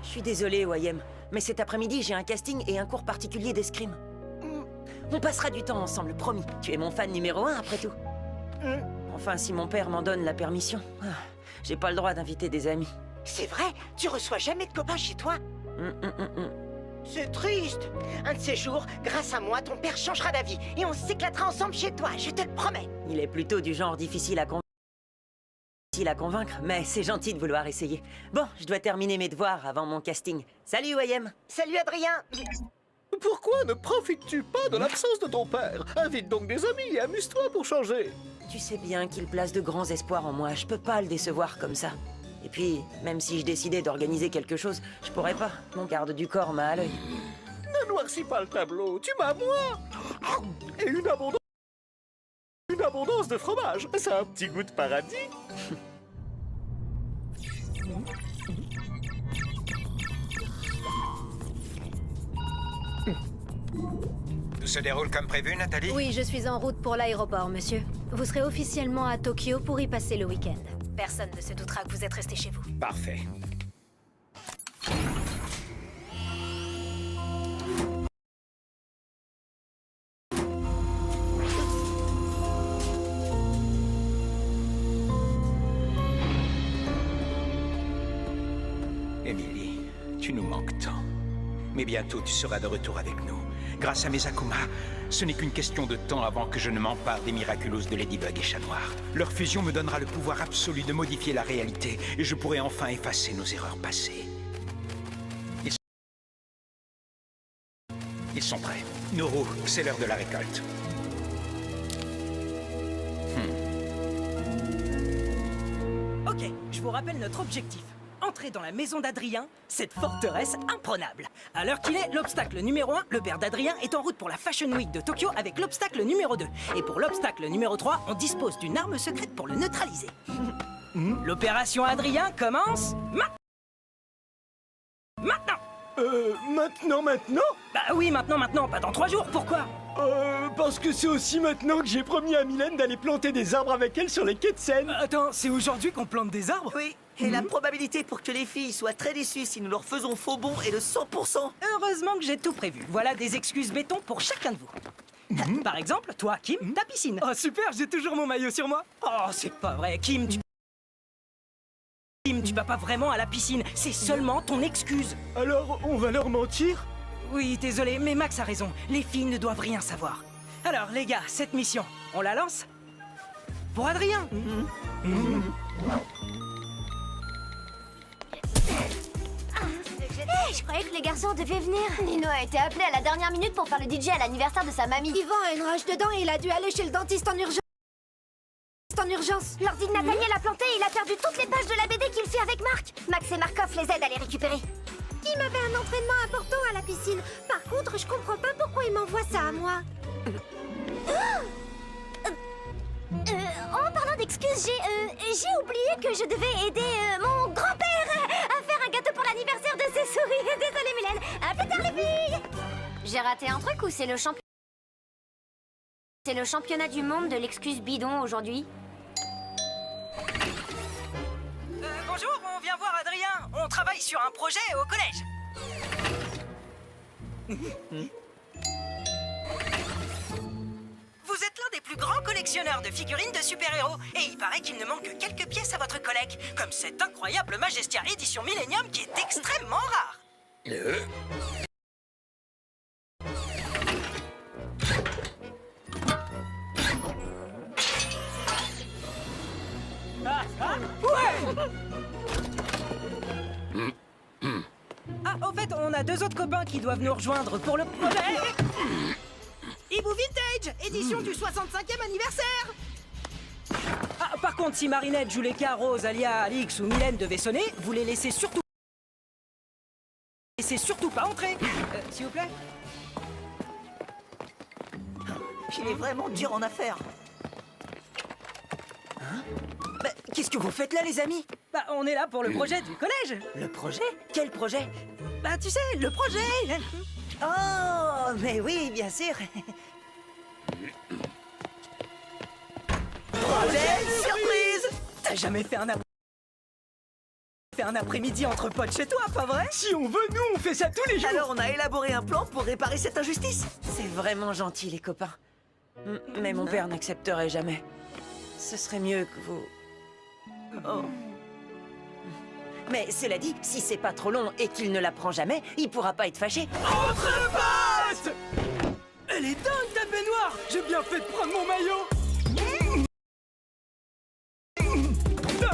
Je suis désolé, Wayem, mais cet après-midi, j'ai un casting et un cours particulier d'escrime. On passera du temps ensemble, promis. Tu es mon fan numéro 1, après tout. Enfin, si mon père m'en donne la permission. J'ai pas le droit d'inviter des amis. C'est vrai? Tu reçois jamais de copains chez toi? C'est triste. Un de ces jours, grâce à moi, ton père changera d'avis et on s'éclatera ensemble chez toi, je te le promets. Il est plutôt du genre difficile à convaincre, mais c'est gentil de vouloir essayer. Bon, je dois terminer mes devoirs avant mon casting. Salut, Wayem. Salut, Adrien. Pourquoi ne profites-tu pas de l'absence de ton père? Invite donc des amis et amuse-toi pour changer. Tu sais bien qu'il place de grands espoirs en moi. Je peux pas le décevoir comme ça. Et puis, même si je décidais d'organiser quelque chose, je pourrais pas. Mon garde du corps m'a à l'œil. Ne noircis pas le tableau, tu m'as moi. Et une abondance de fromage. C'est un petit goût de paradis. Tout se déroule comme prévu, Nathalie? Oui, je suis en route pour l'aéroport, monsieur. Vous serez officiellement à Tokyo pour y passer le week-end. Personne ne se doutera que vous êtes resté chez vous. Parfait. Emily, tu nous manques tant. Mais bientôt, tu seras de retour avec nous. Grâce à mes Akuma, ce n'est qu'une question de temps avant que je ne m'empare des miraculous de Ladybug et Chat Noir. Leur fusion me donnera le pouvoir absolu de modifier la réalité et je pourrai enfin effacer nos erreurs passées. Ils sont prêts. Noro, c'est l'heure de la récolte. Ok, je vous rappelle notre objectif. Entrer dans la maison d'Adrien, cette forteresse imprenable. À l'heure qu'il est, l'obstacle numéro 1, le père d'Adrien, est en route pour la Fashion Week de Tokyo avec l'obstacle numéro 2. Et pour l'obstacle numéro 3, on dispose d'une arme secrète pour le neutraliser. L'opération Adrien commence maintenant. Maintenant? Bah oui, maintenant, pas dans 3 jours, pourquoi? Parce que c'est aussi maintenant que j'ai promis à Mylène d'aller planter des arbres avec elle sur les quais de Seine. Attends, c'est aujourd'hui qu'on plante des arbres? Oui, et la probabilité pour que les filles soient très déçues si nous leur faisons faux bond est de 100%. Heureusement que j'ai tout prévu. Voilà des excuses béton pour chacun de vous. Par exemple, toi, Kim, ta piscine. Oh super, j'ai toujours mon maillot sur moi. Oh, c'est pas vrai, Kim, tu vas pas vraiment à la piscine. C'est seulement ton excuse. Alors, on va leur mentir? Oui, désolé, mais Max a raison. Les filles ne doivent rien savoir. Alors, les gars, cette mission, on la lance? Pour Adrien. Hey, je croyais que les garçons devaient venir. Nino a été appelé à la dernière minute pour faire le DJ à l'anniversaire de sa mamie. Yvan a une rage dedans et il a dû aller chez le dentiste en urgence. L'ordi de Nathaniel a planté et il a perdu toutes les pages de la BD qu'il fait avec Marc. Max et Markov les aident à les récupérer. Il m'avait un entraînement important à la piscine. Par contre, je comprends pas pourquoi il m'envoie ça à moi. En parlant d'excuses, j'ai oublié que je devais aider mon grand-père à faire un gâteau pour l'anniversaire de ses souris. Désolée, Mylène. À plus tard, les filles. J'ai raté un truc ou c'est le championnat? C'est le championnat du monde de l'excuse bidon aujourd'hui? Bonjour, on vient voir Adrien. On travaille sur un projet au collège. Vous êtes l'un des plus grands collectionneurs de figurines de super-héros. Et il paraît qu'il ne manque que quelques pièces à votre collecte. Comme cette incroyable Majestia édition Millennium qui est extrêmement rare. Ah, au fait, on a 2 autres copains qui doivent nous rejoindre pour le projet. Ibu Vintage, édition du 65e anniversaire. Ah, par contre, si Marinette, Juleka, Rose, Alia, Alix ou Mylène devaient sonner, vous les laissez surtout pas entrer. S'il vous plaît. Il est vraiment dur en affaires. Bah, qu'est-ce que vous faites là, les amis? Bah, on est là pour le projet du collège. Le projet? Quel projet? Bah, tu sais, le projet. Oh, mais oui, bien sûr. Projet surprise! T'as jamais fait un Fais un après-midi entre potes chez toi, pas vrai? Si on veut, nous, on fait ça tous les jours. Alors on a élaboré un plan pour réparer cette injustice. C'est vraiment gentil, les copains. Mais mon père n'accepterait jamais. Ce serait mieux que vous... Oh. Mais cela dit, si c'est pas trop long et qu'il ne l'apprend jamais, il pourra pas être fâché. Entre potes! Elle est dingue, ta baignoire! J'ai bien fait de prendre mon maillot!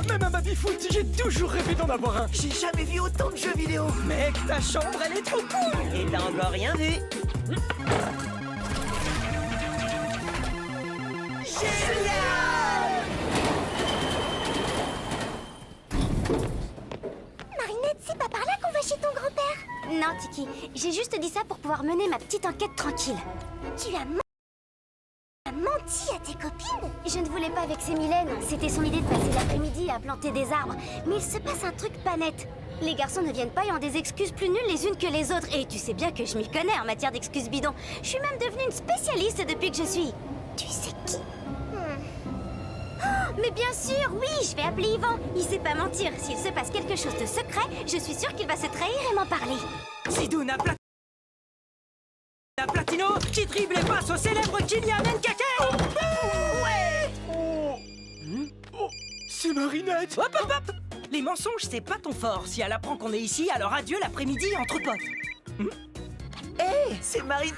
Même un baby-foot, j'ai toujours rêvé d'en avoir un! J'ai jamais vu autant de jeux vidéo. Mec, ta chambre, elle est trop cool! Et t'as encore rien vu. Marinette, c'est pas par là qu'on va chez ton grand-père. Non, Tiki, j'ai juste dit ça pour pouvoir mener ma petite enquête tranquille. Tu as menti à tes copines? Je ne voulais pas vexer Mylène, c'était son idée de passer l'après-midi à planter des arbres. Mais il se passe un truc pas net. Les garçons ne viennent pas et ont des excuses plus nulles les unes que les autres. Et tu sais bien que je m'y connais en matière d'excuses bidons. Je suis même devenue une spécialiste depuis que je suis... Tu sais qui? Oh, mais bien sûr, oui, je vais appeler Yvan. Il sait pas mentir. S'il se passe quelque chose de secret, je suis sûre qu'il va se trahir et m'en parler. Sidoun à Platino qui dribble et passe au célèbre Kylian Mbappé. Ouais. Oh, c'est Marinette. Hop, hop, hop. Les mensonges, c'est pas ton fort. Si elle apprend qu'on est ici, alors adieu l'après-midi entre potes. Hé, c'est Marine...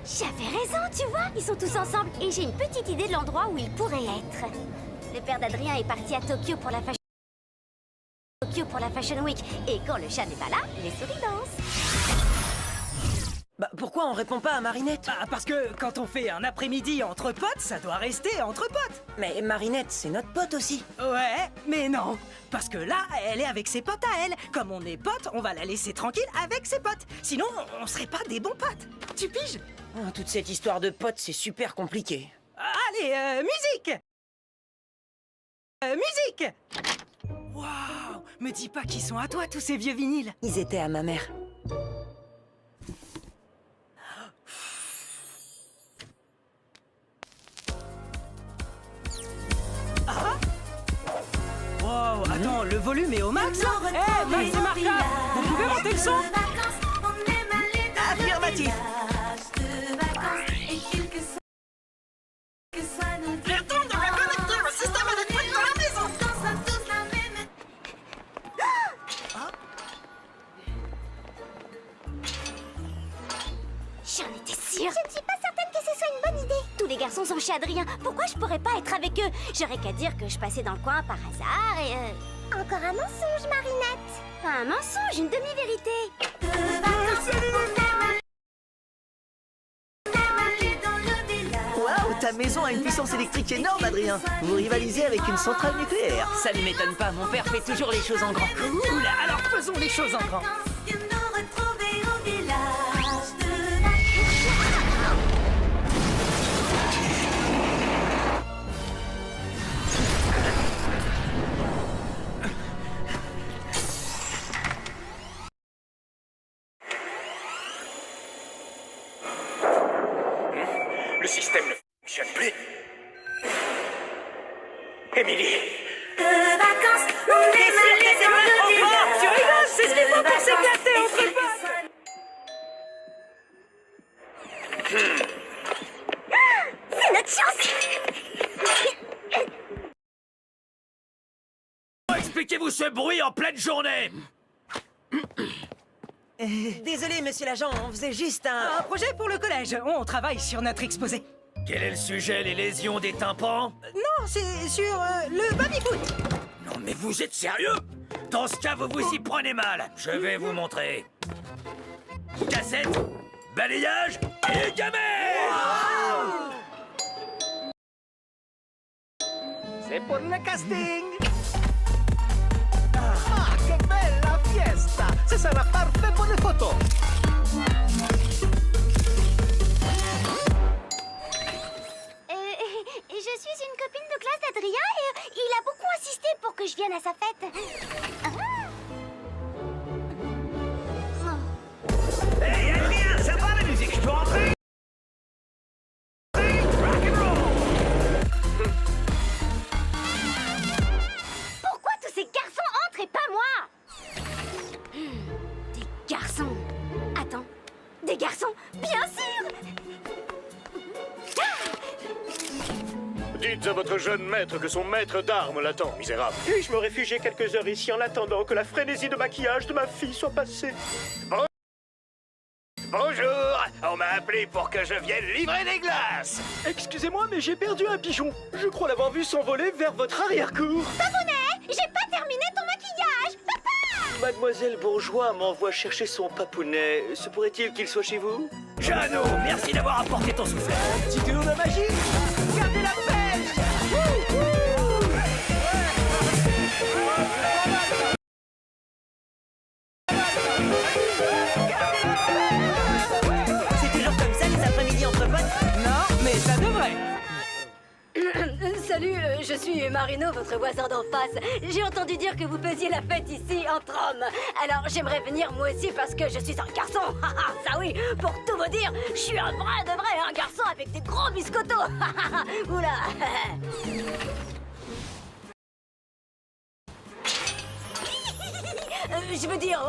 J'avais raison, tu vois, ils sont tous ensemble. Et j'ai une petite idée de l'endroit où ils pourraient être. Le père d'Adrien est parti à Tokyo pour la Fashion Week. Et quand le chat n'est pas là, les souris dansent. Bah, pourquoi on répond pas à Marinette? Bah, parce que quand on fait un après-midi entre potes, ça doit rester entre potes. Mais Marinette, c'est notre pote aussi. Ouais, mais non. Parce que là, elle est avec ses potes à elle. Comme on est potes, on va la laisser tranquille avec ses potes. Sinon, on serait pas des bons potes. Tu piges? Oh, toute cette histoire de potes, c'est super compliqué. Allez, musique! Musique! Waouh! Me dis pas qu'ils sont à toi, tous ces vieux vinyles. Ils étaient à ma mère. Wow, attends, le volume est au max? Eh, Max et Marca, vous pouvez monter le son? Affirmatif. J'en étais sûre. Je ne suis pas certaine que ce soit une bonne idée. Tous les garçons sont chez Adrien. Pourquoi je pourrais pas être avec eux? J'aurais qu'à dire que je passais dans le coin par hasard et... Encore un mensonge, Marinette. Un mensonge, une demi-vérité. Waouh, ta maison a une puissance électrique énorme, Adrien. Vous rivalisez avec une centrale nucléaire. Ça ne m'étonne pas, mon père fait toujours les choses en grand. Cool, alors faisons les choses en grand. Le système ne fonctionne plus. Émilie! Tu rigoles, c'est ce qu'il faut pour s'éclater entre potes. C'est notre chance. Expliquez-vous ce bruit en pleine journée! Désolé, monsieur l'agent, on faisait juste un... Un projet pour le collège. On travaille sur notre exposé. Quel est le sujet, les lésions des tympans? Non, c'est sur le baby-foot. Non mais vous êtes sérieux? Dans ce cas, vous vous y prenez mal. Je vais vous montrer. Cassette, balayage et gamet! C'est pour le casting. Ah, que bella fiesta! Ce sera parfait pour les photos. Je suis une copine de classe d'Adrien et il a beaucoup insisté pour que je vienne à sa fête. Hey, Adrien, ça va la musique? Je peux rentrer? Dites à votre jeune maître que son maître d'armes l'attend, misérable. Puis-je me réfugier quelques heures ici en attendant que la frénésie de maquillage de ma fille soit passée? Bonjour, on m'a appelé pour que je vienne livrer des glaces. Excusez-moi, mais j'ai perdu un pigeon. Je crois l'avoir vu s'envoler vers votre arrière-cour. Papounet, j'ai pas terminé ton maquillage. Papa! Mademoiselle Bourgeois m'envoie chercher son papounet. Se pourrait-il qu'il soit chez vous? Jeannot, merci d'avoir apporté ton soufflet. Petit tour de magie. Gardez la pêche. C'est toujours comme ça les après-midi entre potes? Non, mais ça devrait. Salut, je suis Marino, votre voisin d'en face. J'ai entendu dire que vous faisiez la fête ici entre hommes. Alors j'aimerais venir moi aussi parce que je suis un garçon. Ça oui, pour tout vous dire, je suis un vrai de vrai, un garçon avec des gros biscottos. Oula. Je veux dire...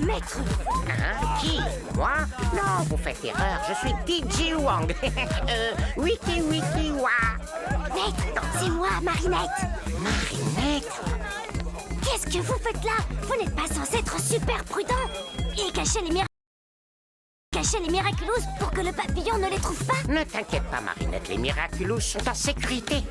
Maître Hein? Qui? Moi? Non, vous faites erreur, je suis DJ Wang. Wiki Wiki Wa. Maître, c'est moi, Marinette. Marinette? Qu'est-ce que vous faites là? Vous n'êtes pas censé être super prudent et cacher les miraculous pour que le papillon ne les trouve pas? Ne t'inquiète pas, Marinette, les Miraculous sont en sécurité.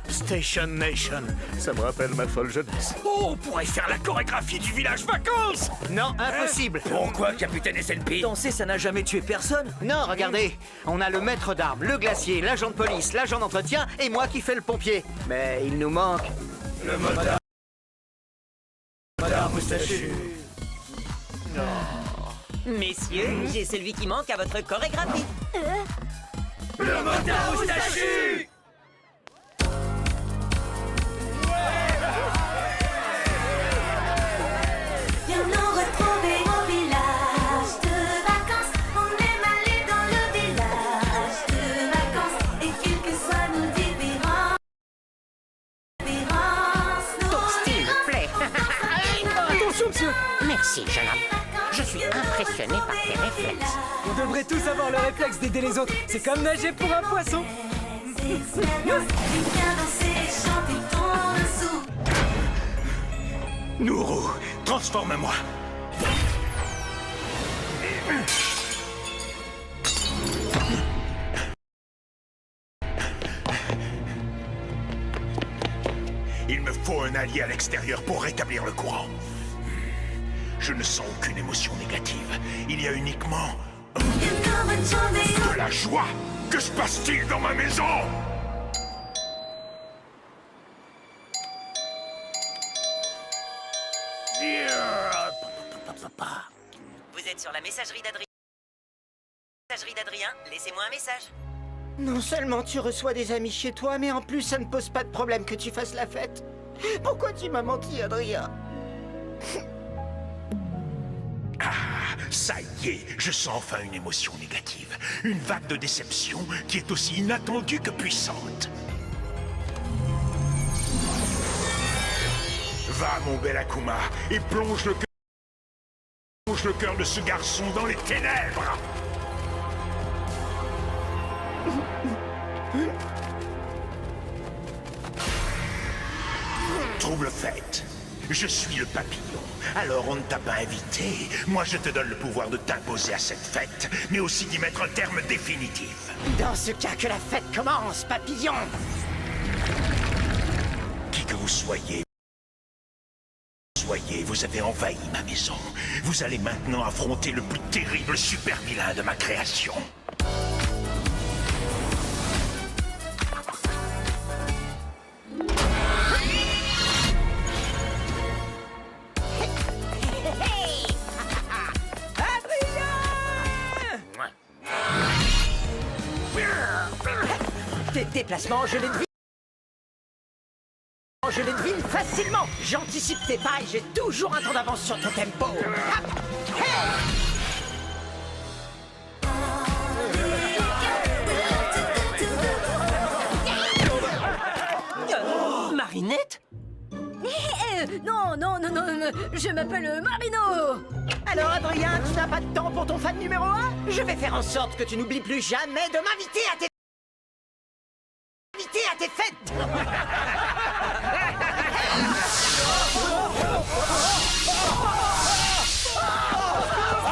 Station Nation, ça me rappelle ma folle jeunesse. Oh, on pourrait faire la chorégraphie du village vacances. Non, impossible. Pourquoi, capitaine SNP? Danser, ça n'a jamais tué personne. Non, regardez, on a le maître d'armes, le glacier, l'agent de police, l'agent d'entretien et moi qui fais le pompier. Mais il nous manque... Madame Moustachu. Messieurs, j'ai celui qui manque à votre chorégraphie. Le motard moustachu. Viens nous retrouver au village de vacances. On aime aller dans le village de vacances. Et quelles que soient nos différences, Ton style plaît. Attention, monsieur. Merci, jeune homme. Je suis impressionné par tes réflexes. On devrait tous avoir le réflexe d'aider les autres. C'est comme nager pour un poisson. viens danser et chanter ton dessous. Nourou, transforme-moi. Il me faut un allié à l'extérieur pour rétablir le courant. Je ne sens aucune émotion négative. Il y a uniquement de la joie. Que se passe-t-il dans ma maison? Vous êtes sur la messagerie d'Adrien. Messagerie d'Adrien, laissez-moi un message. Non seulement tu reçois des amis chez toi, mais en plus ça ne pose pas de problème que tu fasses la fête. Pourquoi tu m'as menti, Adrien? Ah, ça y est, je sens enfin une émotion négative. Une vague de déception qui est aussi inattendue que puissante. Va, mon bel Akuma, et plonge le cœur de ce garçon dans les ténèbres. Trouble fait. Je suis le papillon. Alors on ne t'a pas invité. Moi je te donne le pouvoir de t'imposer à cette fête, mais aussi d'y mettre un terme définitif. Dans ce cas, que la fête commence, papillon! Qui que vous soyez, vous avez envahi ma maison. Vous allez maintenant affronter le plus terrible super vilain de ma création. Tes déplacements, je les devine. Je les devine facilement. J'anticipe tes pas et j'ai toujours un temps d'avance sur ton tempo. Marinette? Non, je m'appelle Marino. Alors, Adrien, tu n'as pas de temps pour ton fan numéro 1? Je vais faire en sorte que tu n'oublies plus jamais de m'inviter à tes... fêtes.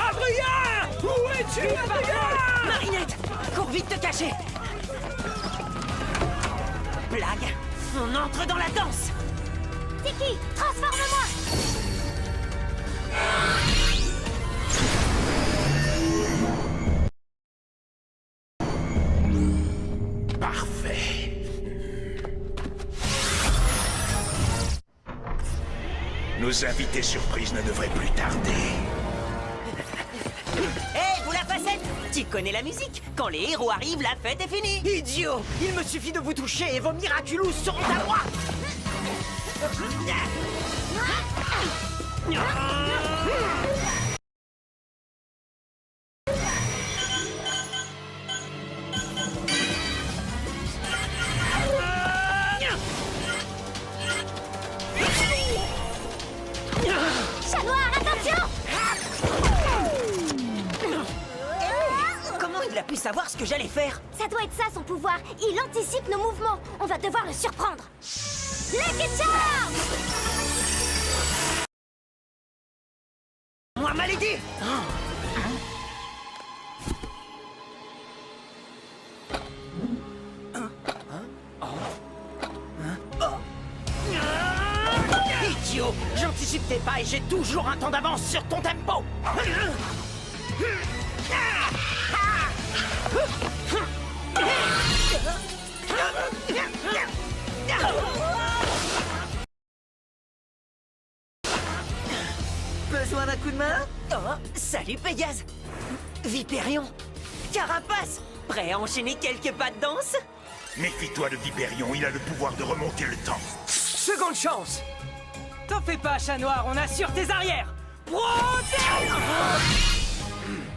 Adrien! Où es-tu, Adrien? Marinette, cours vite te cacher. Blague, on entre dans la danse. Tiki, transforme-moi! Parfait. Nos invités surprises ne devraient plus tarder. Hé, vous la facette! Tu connais la musique? Quand les héros arrivent, la fête est finie! Idiot! Il me suffit de vous toucher et vos Miraculous seront à moi! Chat noir, attention! Comment il a pu savoir ce que j'allais faire? Ça doit être ça son pouvoir. Il anticipe nos mouvements. On va devoir le surprendre. Lucky Charm! Moi, malédit! Idiot! J'anticipe tes pas et j'ai toujours un temps d'avance sur ton tempo! Besoin d'un coup de main? Oh, salut Pégase! Vipérion! Carapace! Prêt à enchaîner quelques pas de danse? Méfie-toi de Vipérion, il a le pouvoir de remonter le temps. Seconde chance! T'en fais pas, chat noir, on assure tes arrières. Protège!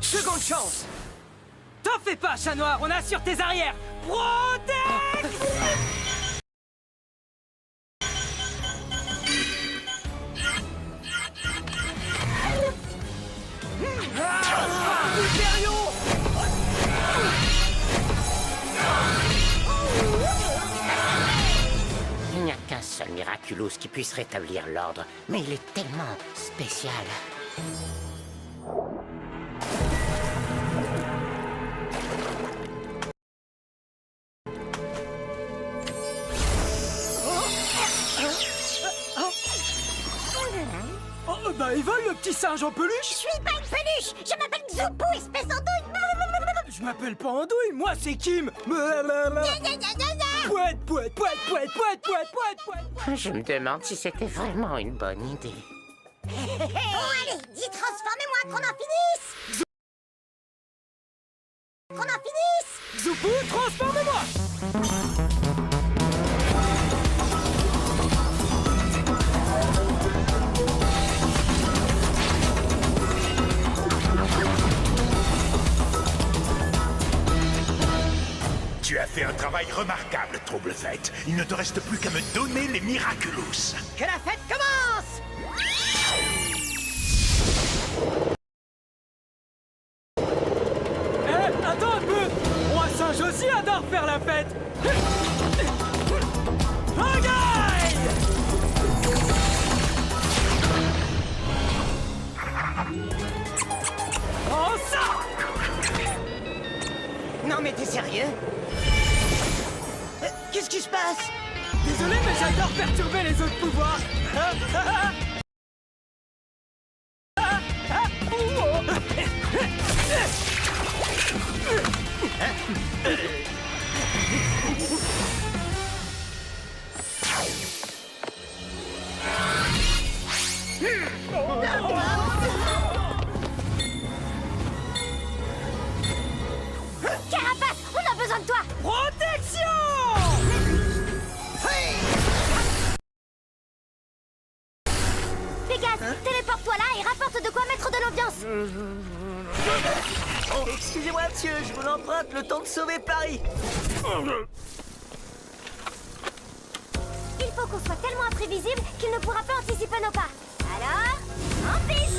Seconde chance! T'en fais pas, chat noir, on assure tes arrières. Protège! Il n'y a qu'un seul Miraculous qui puisse rétablir l'ordre, mais il est tellement spécial. Oh, bah il vole le petit singe en peluche. Je suis pas une peluche! Je m'appelle Xupou, espèce d'andouille! Je m'appelle pas Andouille, moi c'est Kim. Pouette, pouette, pouette, pouette, pouette, pouette, pouette, pouette. Je me demande si c'était vraiment une bonne idée. Oh, allez, dis transformez-moi, qu'on en finisse! Qu'on en finisse! Zoupou, transforme-moi. Tu as fait un travail remarquable, Trouble-Fête. Il ne te reste plus qu'à me donner les Miraculous. Que la fête commence! Eh, attends un peu. Roi singe aussi adore faire la fête. Regarde! Oh ça! Non mais t'es sérieux? Qu'est-ce qui se passe? Désolé, mais j'adore perturber les autres pouvoirs. Carapace, on a besoin de toi! Protection! Pégase, téléporte-toi là et rapporte de quoi mettre de l'ambiance! Oh, excusez-moi, monsieur, je vous emprunte le temps de sauver Paris. Il faut qu'on soit tellement imprévisible qu'il ne pourra pas anticiper nos pas. Alors, en piste!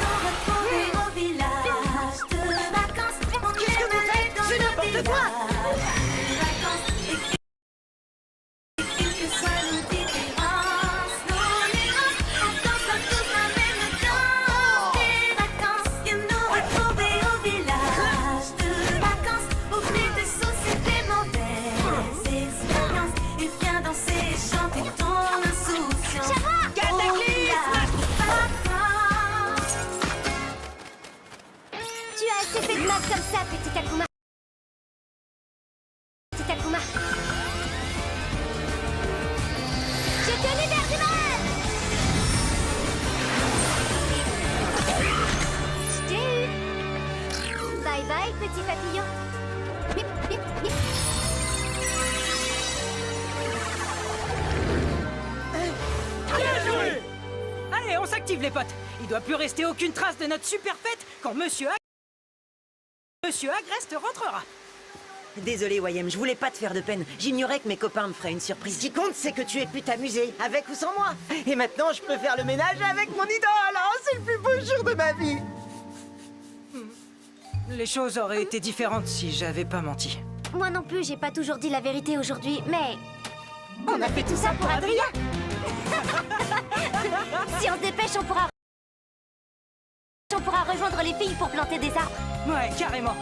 nous retrouver au village de vacances. Qu'est-ce que vous faites? C'est n'importe quoi! Et quelles que soient nos différences, nos nuances, on danse tous la même danse. Des vacances, viens nous retrouver au village de vacances. Oublie tes soucis, tes mauvaises expériences et viens danser et chanter ton insouciance. Tu as assez fait de mal comme ça, petit Akuma. Petit Akuma. Je te libère du mal. Je t'ai eu. Bye bye, petit papillon. Bip, bip, bip. Allez, on s'active les potes. Il doit plus rester aucune trace de notre super fête quand Monsieur Agreste rentrera. Désolé, Wayem, je voulais pas te faire de peine. J'ignorais que mes copains me feraient une surprise. Ce qui compte, c'est que tu aies pu t'amuser, avec ou sans moi. Et maintenant, je peux faire le ménage avec mon idole. Oh, c'est le plus beau jour de ma vie. Les choses auraient été différentes si j'avais pas menti. Moi non plus, j'ai pas toujours dit la vérité aujourd'hui, mais... On a fait tout ça pour Adrien. Si on se dépêche, on pourra rejoindre les filles pour planter des arbres. Ouais, carrément.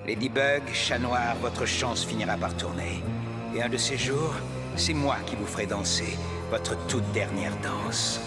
Ladybug, Chat Noir, votre chance finira par tourner. Et un de ces jours, c'est moi qui vous ferai danser votre toute dernière danse.